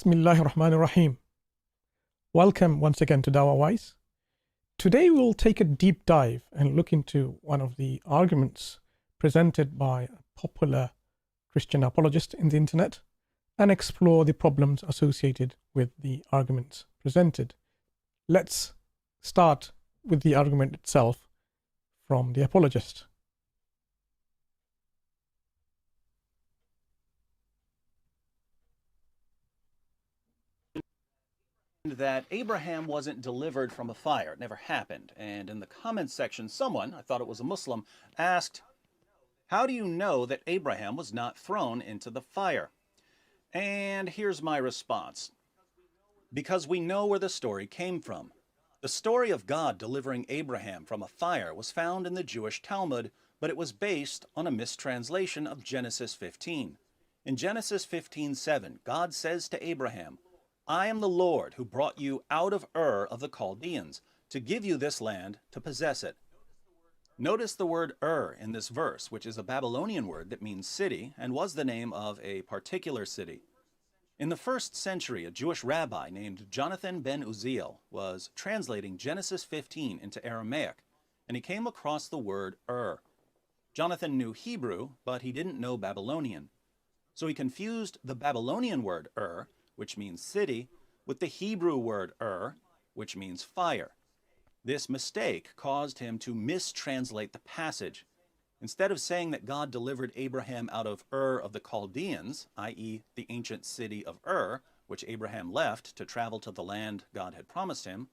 Bismillahir Rahmanir Rahim. Welcome once again to DawahWise. Today we'll take a deep dive and look into one of the arguments presented by a popular Christian apologist in the internet and explore the problems associated with the arguments presented. Let's start with the argument itself from the apologist. That Abraham wasn't delivered from a fire. It never happened. And in the comments section, someone, I thought it was a Muslim, asked, how do you know that Abraham was not thrown into the fire? And here's my response. Because we know where the story came from. The story of God delivering Abraham from a fire was found in the Jewish Talmud, but it was based on a mistranslation of Genesis 15. In Genesis 15:7, God says to Abraham, I am the Lord who brought you out of Ur of the Chaldeans to give you this land to possess it. Notice the word Ur in this verse, which is a Babylonian word that means city and was the name of a particular city. In the 1st century, a Jewish rabbi named Jonathan ben Uziel was translating Genesis 15 into Aramaic, and he came across the word Ur. Jonathan knew Hebrew, but he didn't know Babylonian. So he confused the Babylonian word Ur, which means city, with the Hebrew word Ur, which means fire. This mistake caused him to mistranslate the passage. Instead of saying that God delivered Abraham out of Ur of the Chaldeans, i.e. the ancient city of Ur, which Abraham left to travel to the land God had promised him,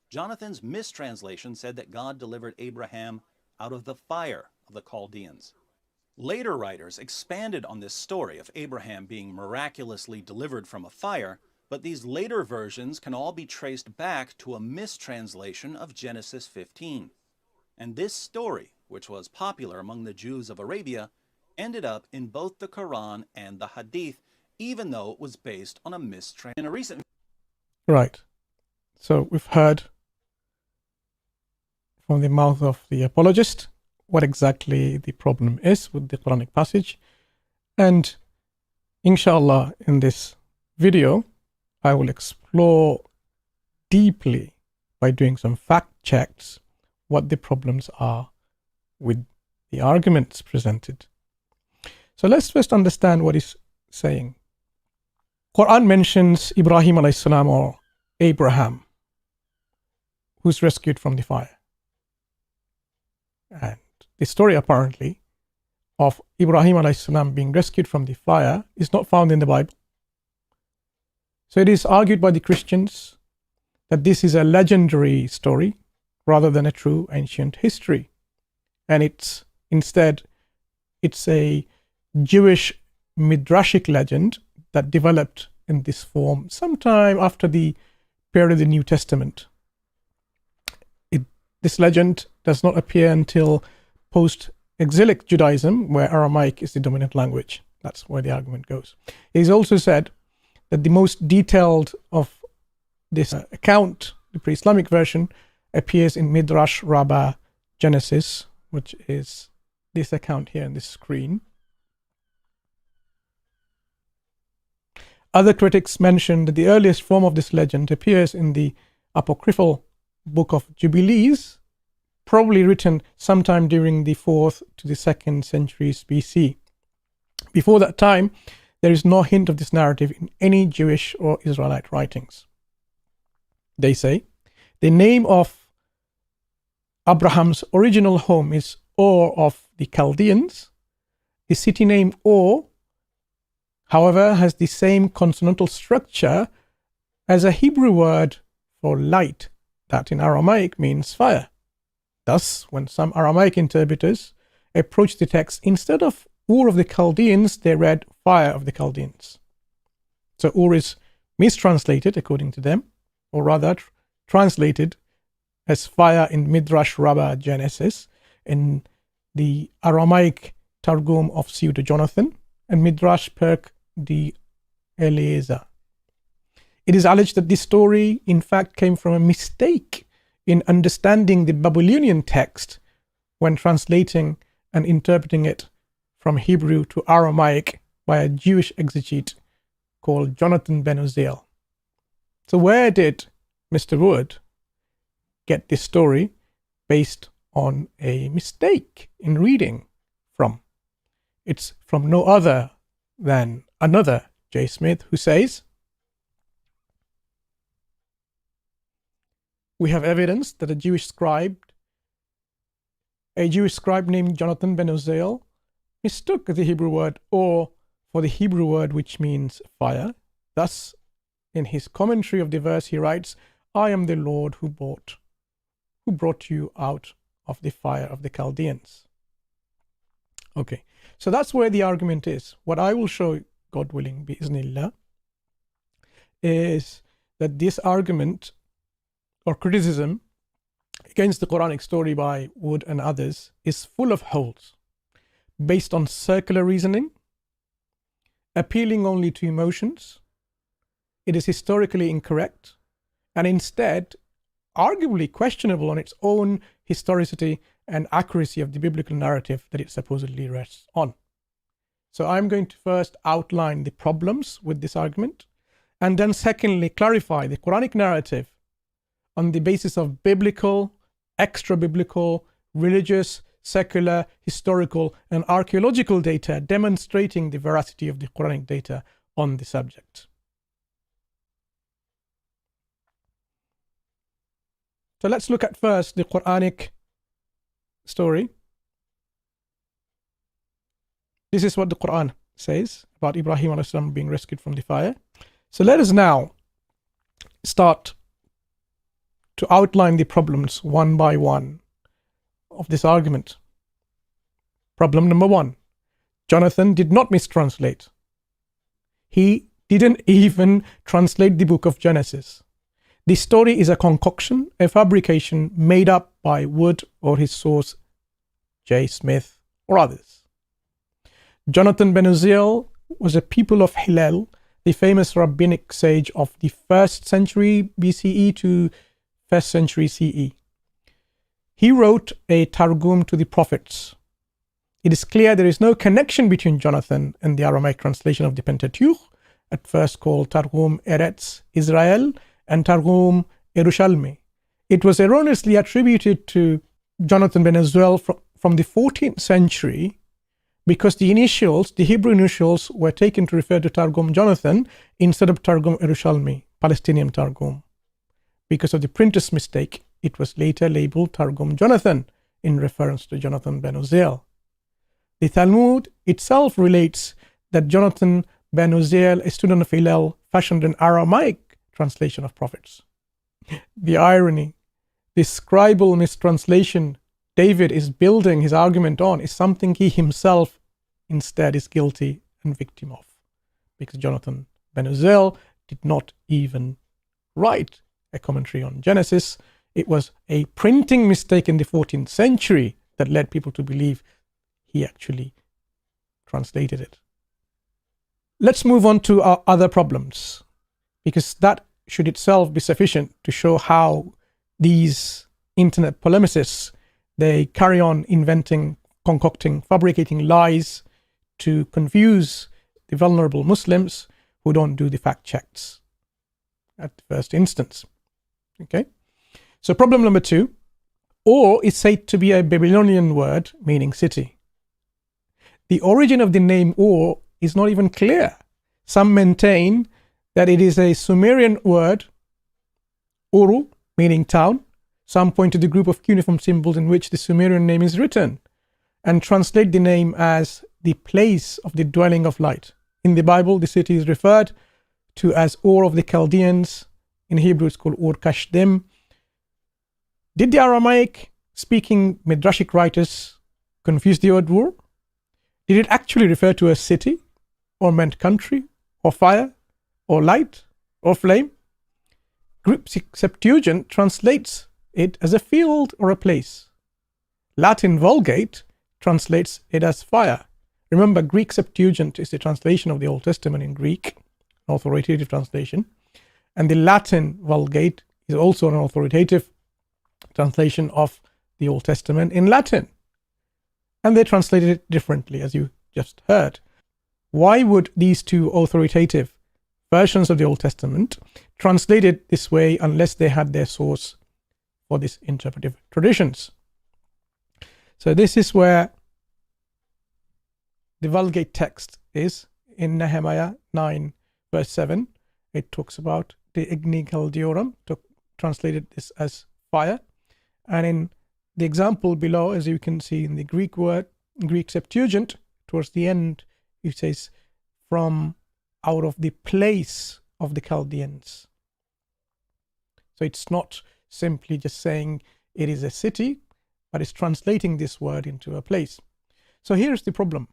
Jonathan's mistranslation said that God delivered Abraham out of the fire of the Chaldeans. Later writers expanded on this story of Abraham being miraculously delivered from a fire, but these later versions can all be traced back to a mistranslation of Genesis 15. And this story, which was popular among the Jews of Arabia, ended up in both the Qur'an and the Hadith, even though it was based on a mistranslation. Right. So we've heard from the mouth of the apologist what exactly the problem is with the Quranic passage. And inshallah, in this video, I will explore deeply by doing some fact checks what the problems are with the arguments presented. So let's first understand what he's saying. Qur'an mentions Ibrahim alayhi salam, or Abraham, who's rescued from the fire. And the story apparently of Ibrahim alayhi salam being rescued from the fire is not found in the Bible. So it is argued by the Christians that this is a legendary story rather than a true ancient history. And instead it's a Jewish midrashic legend that developed in this form sometime after the period of the New Testament. This legend does not appear until post-exilic Judaism, where Aramaic is the dominant language. That's where the argument goes. It is also said that the most detailed of this account, the pre-Islamic version, appears in Midrash Rabbah Genesis, which is this account here on this screen. Other critics mention that the earliest form of this legend appears in the apocryphal Book of Jubilees, probably written sometime during the 4th to the 2nd centuries BC. Before that time, there is no hint of this narrative in any Jewish or Israelite writings. They say the name of Abraham's original home is Ur of the Chaldeans. The city name Ur, however, has the same consonantal structure as a Hebrew word for light, that in Aramaic means fire. Thus, when some Aramaic interpreters approached the text, instead of Ur of the Chaldeans, they read fire of the Chaldeans. So Ur is mistranslated, according to them, or rather translated as fire in Midrash Rabbah Genesis, in the Aramaic Targum of Pseudo Jonathan, and Midrash Perk de Eliezer. It is alleged that this story, in fact, came from a mistake in understanding the Babylonian text when translating and interpreting it from Hebrew to Aramaic by a Jewish exegete called Jonathan Ben Uziel. So where did Mr. Wood get this story based on a mistake in reading from? It's from no other than another J. Smith, who says, we have evidence that a Jewish scribe named Jonathan Ben Uziel mistook the Hebrew word or for the Hebrew word which means fire. Thus, in his commentary of the verse, he writes, I am the Lord who brought you out of the fire of the Chaldeans. Okay, so that's where the argument is. What I will show, God willing, bi'Iznillah, is that this argument or criticism against the Quranic story by Wood and others is full of holes, based on circular reasoning, appealing only to emotions. It is historically incorrect, and instead arguably questionable on its own historicity and accuracy of the biblical narrative that it supposedly rests on. So I'm going to first outline the problems with this argument, and then secondly clarify the Quranic narrative on the basis of biblical, extra-biblical, religious, secular, historical, and archaeological data demonstrating the veracity of the Quranic data on the subject. So let's look at first the Quranic story. This is what the Qur'an says about Ibrahim a.s. being rescued from the fire. So let us now start to outline the problems one by one of this argument. Problem number one, Jonathan did not mistranslate. He didn't even translate the book of Genesis. The story is a concoction, a fabrication made up by Wood or his source, J. Smith or others. Jonathan Ben Uziel was a pupil of Hillel, the famous rabbinic sage of the 1st century BCE to 1st century CE. He wrote a Targum to the prophets. It is clear there is no connection between Jonathan and the Aramaic translation of the Pentateuch, at first called Targum Eretz Israel and Targum Yerushalmi. It was erroneously attributed to Jonathan Ben Uziel from the 14th century because the initials, the Hebrew initials, were taken to refer to Targum Jonathan instead of Targum Yerushalmi, Palestinian Targum. Because of the printer's mistake, it was later labeled Targum Jonathan in reference to Jonathan Ben Uziel. The Talmud itself relates that Jonathan Ben Uziel, a student of Hillel, fashioned an Aramaic translation of prophets. The irony, the scribal mistranslation David is building his argument on is something he himself instead is guilty and victim of, because Jonathan Ben Uziel did not even write a commentary on Genesis. It was a printing mistake in the 14th century that led people to believe he actually translated it. Let's move on to our other problems, because that should itself be sufficient to show how these internet polemicists, they carry on inventing, concocting, fabricating lies to confuse the vulnerable Muslims who don't do the fact checks at the first instance. Okay, so problem number two, Ur is said to be a Babylonian word meaning city. The origin of the name Ur is not even clear. Some maintain that it is a Sumerian word, Uru, meaning town. Some point to the group of cuneiform symbols in which the Sumerian name is written and translate the name as the place of the dwelling of light. In the Bible, the city is referred to as Ur of the Chaldeans. In Hebrew, it's called Ur Kasdim. Did the Aramaic speaking Midrashic writers confuse the word Ur? Did it actually refer to a city, or meant country, or fire, or light, or flame? Greek Septuagint translates it as a field or a place. Latin Vulgate translates it as fire. Remember, Greek Septuagint is the translation of the Old Testament in Greek, an authoritative translation, and the Latin Vulgate is also an authoritative translation of the Old Testament in Latin. And they translated it differently, as you just heard. Why would these two authoritative versions of the Old Testament translated this way unless they had their source for these interpretive traditions. So this is where the Vulgate text is in Nehemiah 9 verse 7. It talks about the Igni Caldiorum, translated this as fire. And in the example below, as you can see in the Greek Septuagint, towards the end, it says, from out of the place of the Chaldeans. So it's not simply just saying it is a city, but it's translating this word into a place. So here's the problem.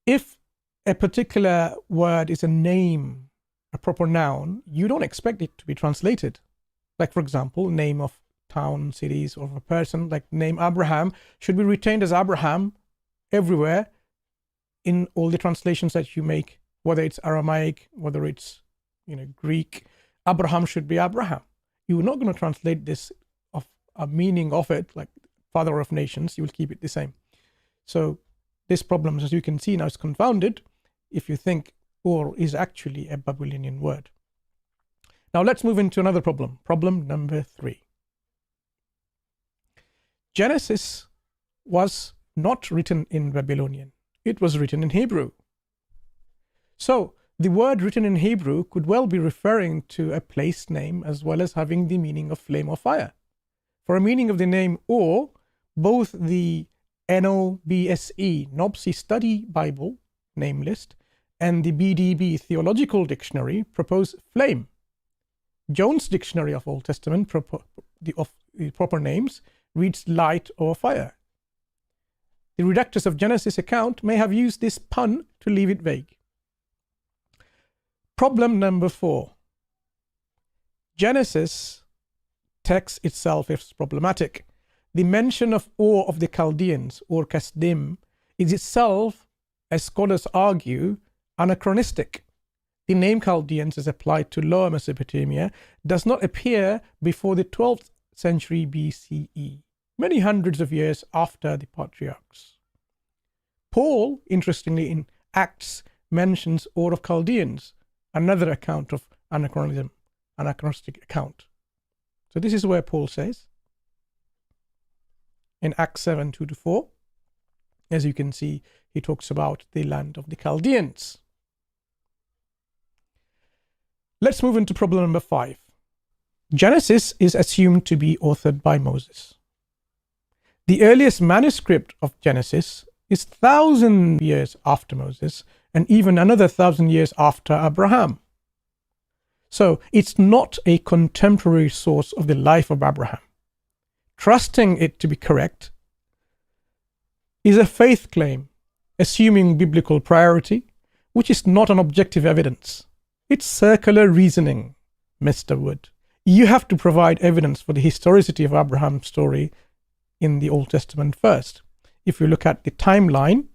If a particular word is a name, a proper noun, you don't expect it to be translated. Like, for example, name of town, cities, or a person, like name Abraham, should be retained as Abraham everywhere in all the translations that you make, whether it's Aramaic, whether it's Greek. Abraham should be Abraham. You're not going to translate this of a meaning of it, like father of nations. You will keep it the same. So this problem, as you can see now, is confounded if you think Ur is actually a Babylonian word. Now let's move into another problem. Problem number 3. Genesis was not written in Babylonian. It was written in Hebrew. So the word written in Hebrew could well be referring to a place name as well as having the meaning of flame or fire. For a meaning of the name Ur, both the NOBSE, Nobsi Study Bible name list, and the BDB Theological Dictionary propose flame. Jones' Dictionary of Old Testament of the proper names reads light or fire. The redactors of Genesis account may have used this pun to leave it vague. Problem number 4. Genesis text itself is problematic. The mention of Ur of the Chaldeans, or Kasdim, is itself, as scholars argue, anachronistic. The name Chaldeans, as applied to Lower Mesopotamia, does not appear before the 12th century BCE, many hundreds of years after the patriarchs. Paul, interestingly, in Acts, mentions Ur of Chaldeans, another account of anachronistic account. So this is where Paul says, in Acts 7, 2-4, as you can see, he talks about the land of the Chaldeans. Let's move into problem number 5. Genesis is assumed to be authored by Moses. The earliest manuscript of Genesis is 1,000 years after Moses, and even another 1,000 years after Abraham. So it's not a contemporary source of the life of Abraham. Trusting it to be correct is a faith claim, assuming biblical priority, which is not an objective evidence. It's circular reasoning, Mr. Wood. You have to provide evidence for the historicity of Abraham's story in the Old Testament first. If you look at the timeline,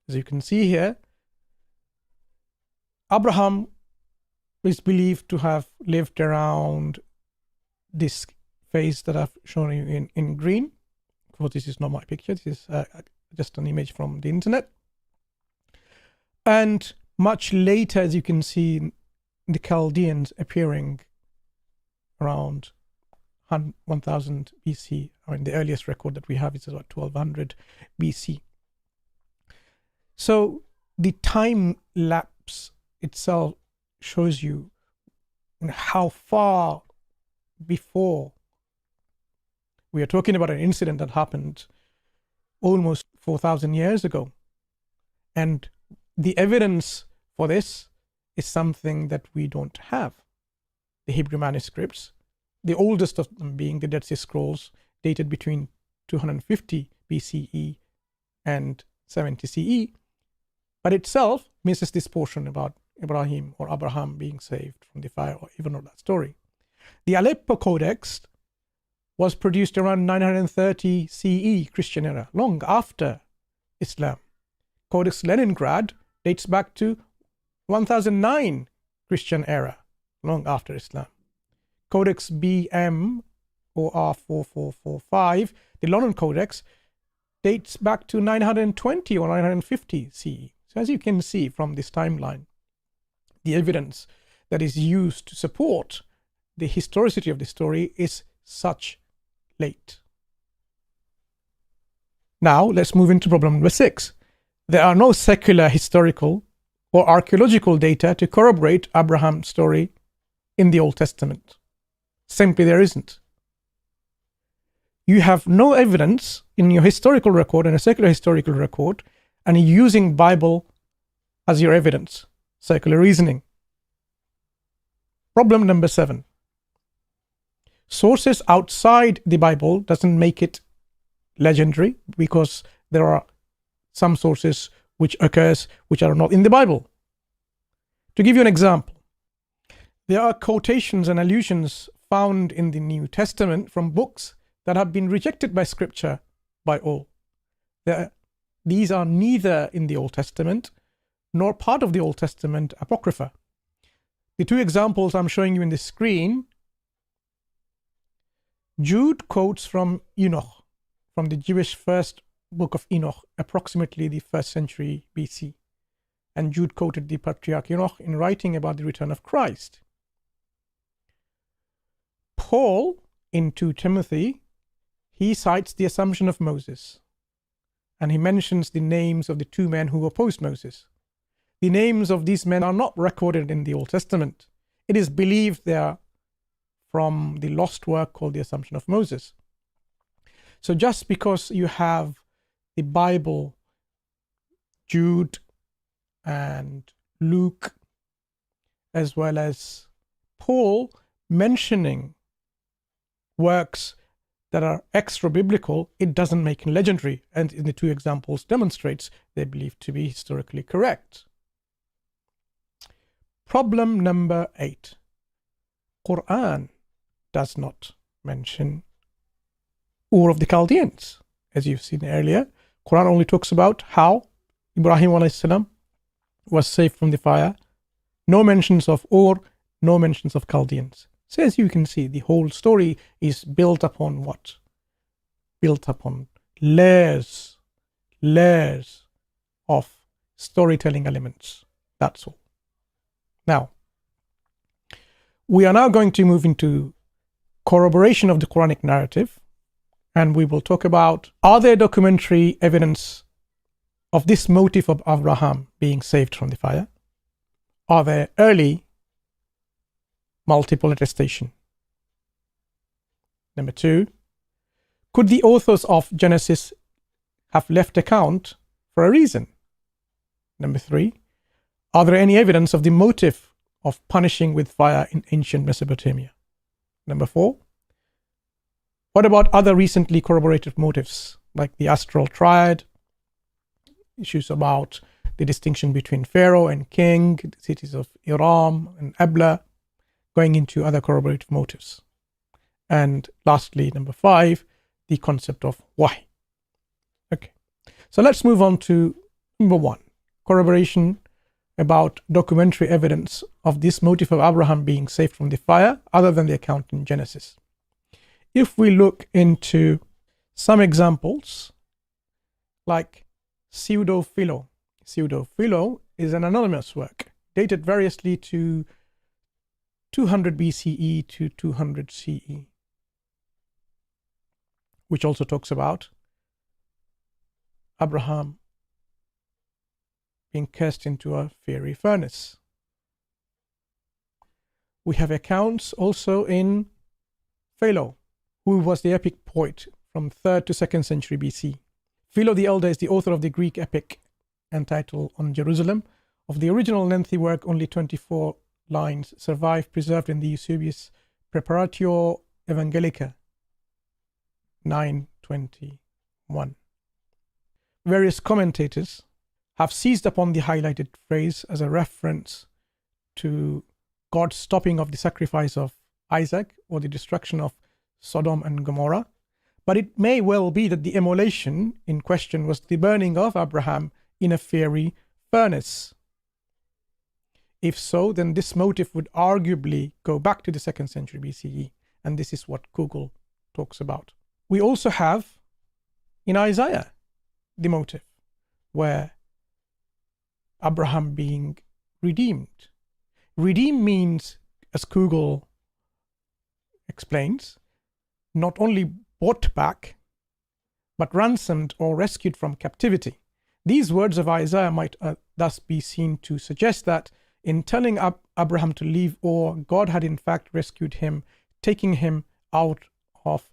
as you can see here, Abraham is believed to have lived around this phase that I've shown you in green. Of course, this is not my picture. This is just an image from the internet. And much later, as you can see, the Chaldeans appearing around 1000 BC. I mean, the earliest record that we have is about 1200 BC. So the time lapse itself shows you how far before we are talking about an incident that happened almost 4,000 years ago. And the evidence for this is something that we don't have. The Hebrew manuscripts, the oldest of them being the Dead Sea Scrolls, dated between 250 BCE and 70 CE, but itself misses this portion about Ibrahim or Abraham being saved from the fire, or even of that story. The Aleppo Codex was produced around 930 CE, Christian era, long after Islam. Codex Leningrad dates back to 1009 Christian era, long after Islam. Codex BM or R4445, the London Codex, dates back to 920 or 950 CE. So as you can see from this timeline, the evidence that is used to support the historicity of the story is such late. Now let's move into problem number 6. There are no secular, historical, or archaeological data to corroborate Abraham's story in the Old Testament. Simply there isn't. You have no evidence in your historical record and a secular historical record, and you're using Bible as your evidence. Circular reasoning. Problem number 7. Sources outside the Bible doesn't make it legendary, because there are some sources which are not in the Bible. To give you an example, there are quotations and allusions found in the New Testament from books that have been rejected by Scripture by all. These are neither in the Old Testament nor part of the Old Testament Apocrypha. The two examples I'm showing you in the screen, Jude quotes from Enoch, from the Jewish first book of Enoch, approximately the 1st century BC. And Jude quoted the patriarch Enoch in writing about the return of Christ. Paul, in 2 Timothy, he cites the Assumption of Moses, and he mentions the names of the 2 men who opposed Moses. The names of these men are not recorded in the Old Testament. It is believed they are from the lost work called the Assumption of Moses. So just because you have the Bible, Jude and Luke, as well as Paul mentioning works that are extra biblical, it doesn't make it legendary, and in the 2 examples demonstrates they're believed to be historically correct. Problem number 8. Qur'an does not mention Ur of the Chaldeans. As you've seen earlier, Qur'an only talks about how Ibrahim alayhi was saved from the fire. No mentions of Ur, no mentions of Chaldeans. So as you can see, the whole story is built upon what? Built upon layers of storytelling elements. That's all. Now, we are now going to move into corroboration of the Quranic narrative, and we will talk about, are there documentary evidence of this motive of Abraham being saved from the fire? Are there early multiple attestation? Number 2, could the authors of Genesis have left account for a reason? Number 3, are there any evidence of the motive of punishing with fire in ancient Mesopotamia? Number 4, what about other recently corroborated motives, like the astral triad, issues about the distinction between Pharaoh and king, the cities of Iram and Abla, going into other corroborative motives. And lastly, number 5, the concept of wahy. Okay, so let's move on to number 1, corroboration about documentary evidence of this motive of Abraham being saved from the fire, other than the account in Genesis. If we look into some examples, like Pseudo-Philo. Pseudo-Philo is an anonymous work, dated variously to 200 BCE to 200 CE, which also talks about Abraham being cast into a fiery furnace. We have accounts also in Philo, who was the epic poet from 3rd to 2nd century BC. Philo the Elder is the author of the Greek epic entitled On Jerusalem. Of the original lengthy work, only 24 lines survive, preserved in the Eusebius Preparatio Evangelica 921. Various commentators have seized upon the highlighted phrase as a reference to God's stopping of the sacrifice of Isaac or the destruction of Sodom and Gomorrah, but it may well be that the immolation in question was the burning of Abraham in a fiery furnace. If so, then this motive would arguably go back to the 2nd century BCE, and this is what Google talks about. We also have in Isaiah the motive where Abraham being redeemed. Redeem means, as Kugel explains, not only bought back, but ransomed or rescued from captivity. These words of Isaiah might thus be seen to suggest that in telling Abraham to leave Ur, God had in fact rescued him, taking him out of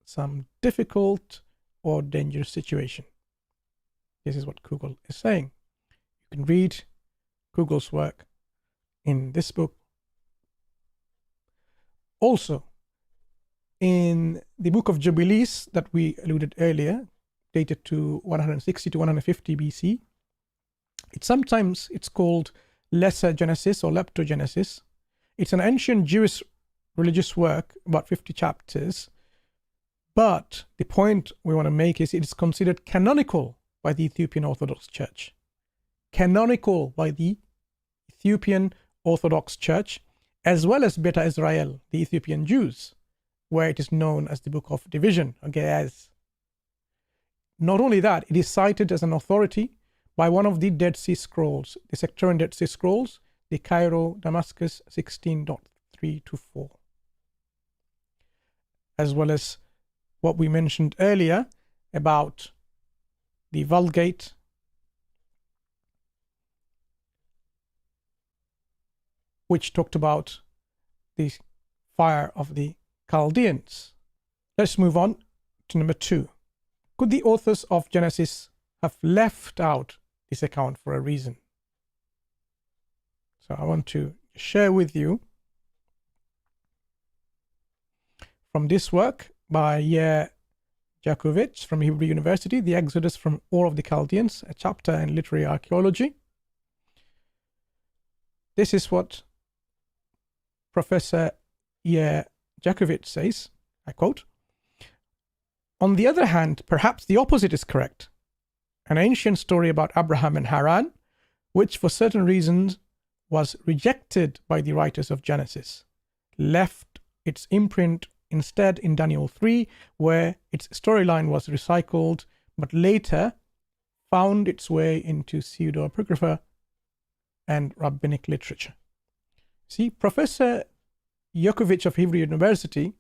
some difficult or dangerous situation. This is what Kugel is saying. You can read Kugel's work in this book. Also, in the book of Jubilees that we alluded earlier, dated to 160 to 150 BC, it's called Lesser Genesis or Leptogenesis. It's an ancient Jewish religious work, about 50 chapters, but the point we want to make is it is considered canonical by the Ethiopian Orthodox Church. Canonical by the Ethiopian Orthodox Church, as well as Beta Israel, the Ethiopian Jews, where it is known as the Book of Division, or Ge'ez. Not only that, it is cited as an authority by one of the Dead Sea Scrolls, the Sectarian Dead Sea Scrolls, the Cairo-Damascus 16.3 to 4. As well as what we mentioned earlier about the Vulgate, which talked about the fire of the Chaldeans. Let's move on to number 2. Could the authors of Genesis have left out this account for a reason? So I want to share with you from this work by Yurjak from Hebrew University, The Exodus from Ur of the Chaldeans, a chapter in literary archaeology. This is what Professor Yurjak says, I quote, "On the other hand, perhaps the opposite is correct. An ancient story about Abraham and Haran, which for certain reasons was rejected by the writers of Genesis, left its imprint instead in Daniel 3, where its storyline was recycled, but later found its way into pseudo-apocrypha and rabbinic literature." See, Professor Yurjak of Hebrew University,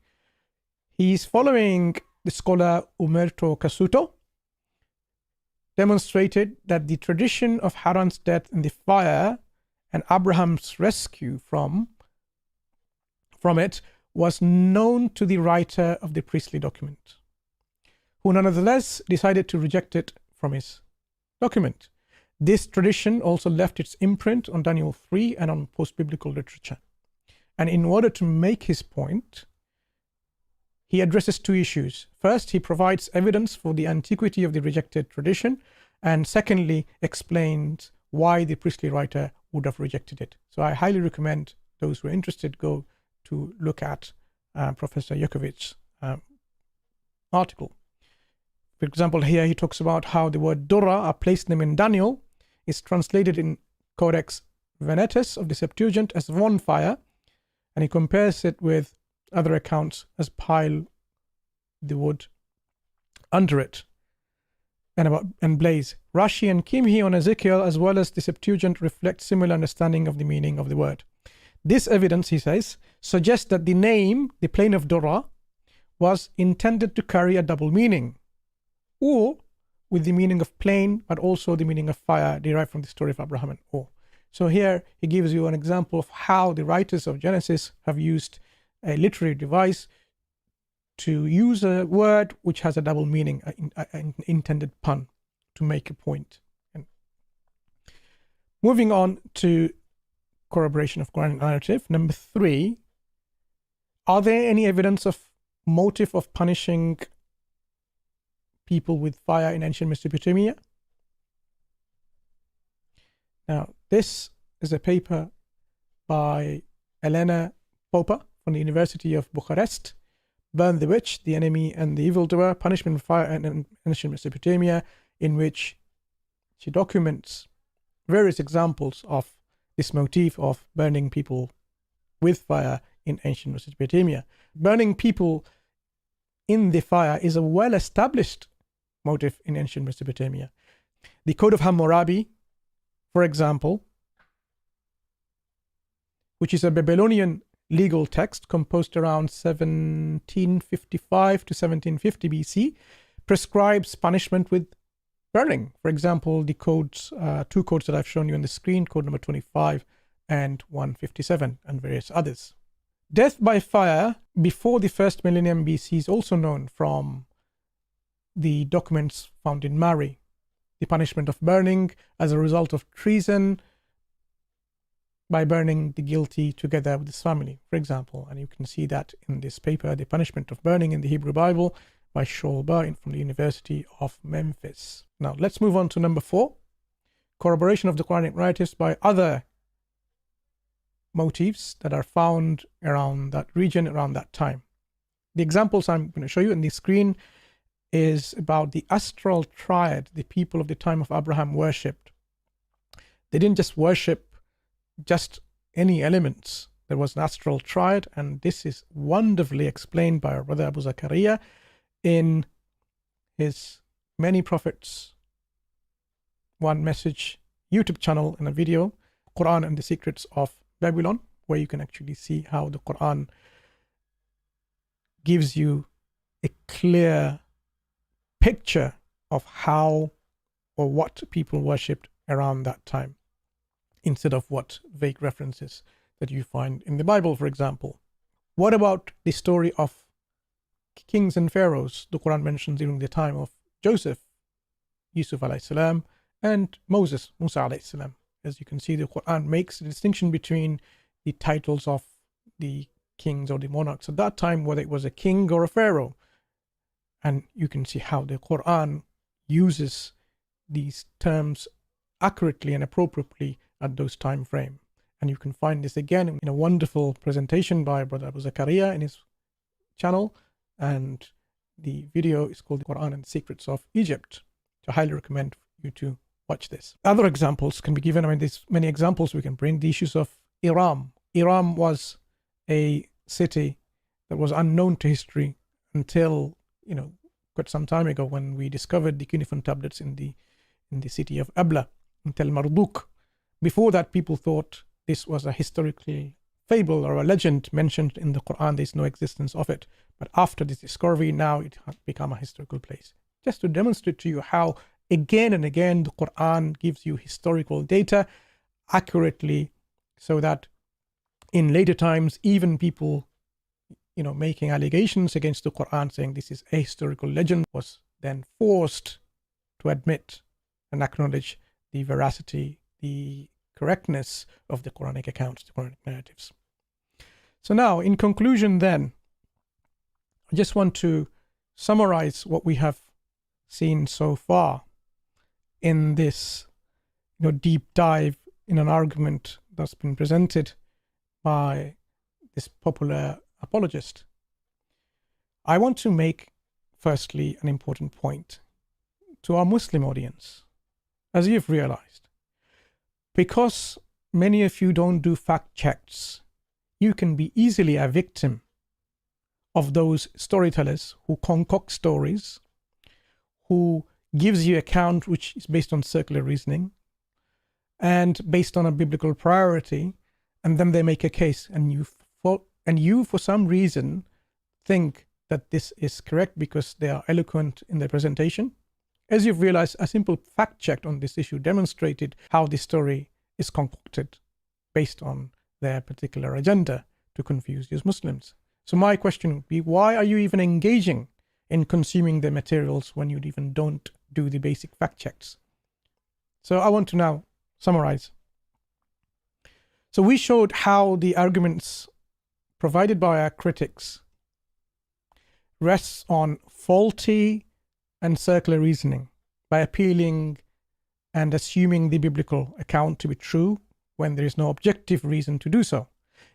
he's following the scholar Umberto Cassuto, demonstrated that the tradition of Haran's death in the fire and Abraham's rescue from it was known to the writer of the priestly document, who nonetheless decided to reject it from his document. This tradition also left its imprint on Daniel 3 and on post-biblical literature. And in order to make his point, he addresses 2 issues. First, he provides evidence for the antiquity of the rejected tradition, and secondly, explains why the priestly writer would have rejected it. So I highly recommend those who are interested go to look at Professor Yurjak's article. For example, here he talks about how the word Dora, a place name in Daniel, is translated in Codex Venetus of the Septuagint as one fire, and he compares it with other accounts as pile the wood under it and blaze. Rashi and Kimhi on Ezekiel, as well as the Septuagint, reflect similar understanding of the meaning of the word. This evidence, he says, suggests that the name, the plain of Dora, was intended to carry a double meaning, or with the meaning of plain, but also the meaning of fire derived from the story of Abraham and Ur. So here he gives you an example of how the writers of Genesis have used a literary device to use a word which has a double meaning, an intended pun, to make a point. And moving on to corroboration of Quranic narrative. Number 3, are there any evidence of motive of punishing people with fire in ancient Mesopotamia? Now, this is a paper by Elena Popa from the University of Bucharest, Burn the Witch, the Enemy and the Evildoer, Punishment with Fire in Ancient Mesopotamia, in which she documents various examples of this motif of burning people with fire in ancient Mesopotamia. Burning people in the fire is a well-established motive in ancient Mesopotamia. The Code of Hammurabi for example, which is a Babylonian legal text composed around 1755 to 1750 BC, prescribes punishment with burning. For example, the codes, two codes that I've shown you on the screen, code number 25 and 157, and various others. Death by fire before the first millennium BC is also known from the documents found in Mari. The punishment of burning as a result of treason by burning the guilty together with his family, for example. And you can see that in this paper, The Punishment of Burning in the Hebrew Bible by Shaul Bar from the University of Memphis. Now, let's move on to number 4. Corroboration of the Quranic narratives by other motifs that are found around that region, around that time. The examples I'm going to show you on the screen is about the astral triad the people of the time of Abraham worshipped. They didn't just worship just any elements. There was an astral triad, and this is wonderfully explained by our brother Abu Zakaria in his Many Prophets One Message YouTube channel, in a video, Qur'an and the Secrets of Babylon, where you can actually see how the Qur'an gives you a clear picture of how or what people worshipped around that time, instead of what vague references that you find in the Bible, for example. What about the story of kings and pharaohs the Quran mentions during the time of Joseph, Yusuf alayhi salam, and Moses, Musa alayhi salam? As you can see, the Quran makes a distinction between the titles of the kings or the monarchs at that time, whether it was a king or a pharaoh. And you can see how the Quran uses these terms accurately and appropriately at those time frame. And you can find this again in a wonderful presentation by Brother Abu Zakaria in his channel, and the video is called Qur'an and the Secrets of Egypt. So I highly recommend you to watch this. Other examples can be given. I mean, there's many examples we can bring. The issues of Iram. Iram was a city that was unknown to history until, quite some time ago, when we discovered the cuneiform tablets in the city of Abla, in Tel Marduk. Before that, people thought this was a historical fable or a legend mentioned in the Quran. There's no existence of it. But after this discovery, now it has become a historical place. Just to demonstrate to you how again and again the Quran gives you historical data accurately, so that in later times, even people making allegations against the Quran, saying this is a historical legend, was then forced to admit and acknowledge the veracity, the correctness of the Quranic accounts, the Quranic narratives. So now, in conclusion then, I just want to summarize what we have seen so far in this deep dive in an argument that's been presented by this popular apologist. I want to make, firstly, an important point to our Muslim audience. As you've realized, because many of you don't do fact checks, you can be easily a victim of those storytellers who concoct stories, who gives you account which is based on circular reasoning and based on a biblical priority, and then they make a case, and you for some reason think that this is correct because they are eloquent in their presentation. As you've realized, a simple fact check on this issue demonstrated how the story is concocted based on their particular agenda to confuse these Muslims. So my question would be, why are you even engaging in consuming the materials when you even don't do the basic fact checks? So I want to now summarize. So we showed how the arguments provided by our critics rests on faulty and circular reasoning by appealing and assuming the biblical account to be true when there is no objective reason to do so.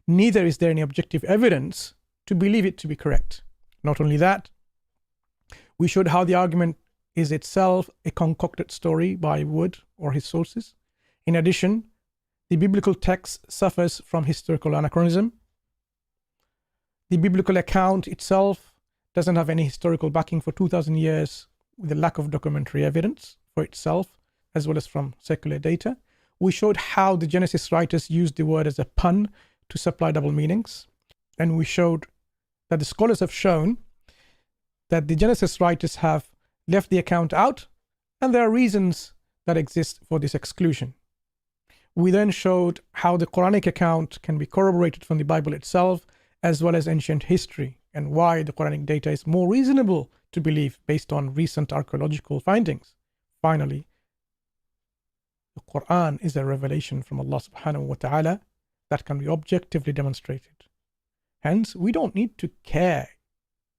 Neither is there any objective evidence to believe it to be correct. Not only that, we showed how the argument is itself a concocted story by Wood or his sources. In addition, the biblical text suffers from historical anachronism. The biblical account itself doesn't have any historical backing for 2,000 years, with a lack of documentary evidence for itself, as well as from secular data. We showed how the Genesis writers used the word as a pun to supply double meanings. And we showed that the scholars have shown that the Genesis writers have left the account out, and there are reasons that exist for this exclusion. We then showed how the Quranic account can be corroborated from the Bible itself, as well as ancient history, and why the Quranic data is more reasonable to believe based on recent archaeological findings. Finally, the Qur'an is a revelation from Allah subhanahu wa ta'ala that can be objectively demonstrated. Hence, we don't need to care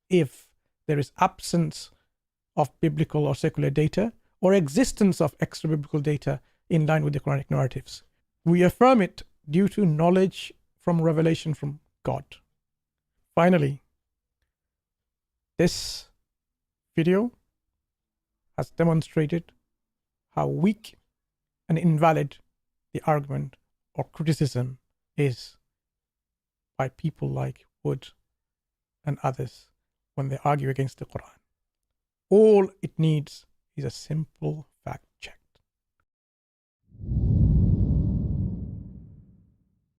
if there is absence of biblical or secular data or existence of extra biblical data in line with the Quranic narratives. We affirm it due to knowledge from revelation from God. Finally, this video has demonstrated how weak and invalid the argument or criticism is by people like Wood and others when they argue against the Qur'an. All it needs is a simple fact check.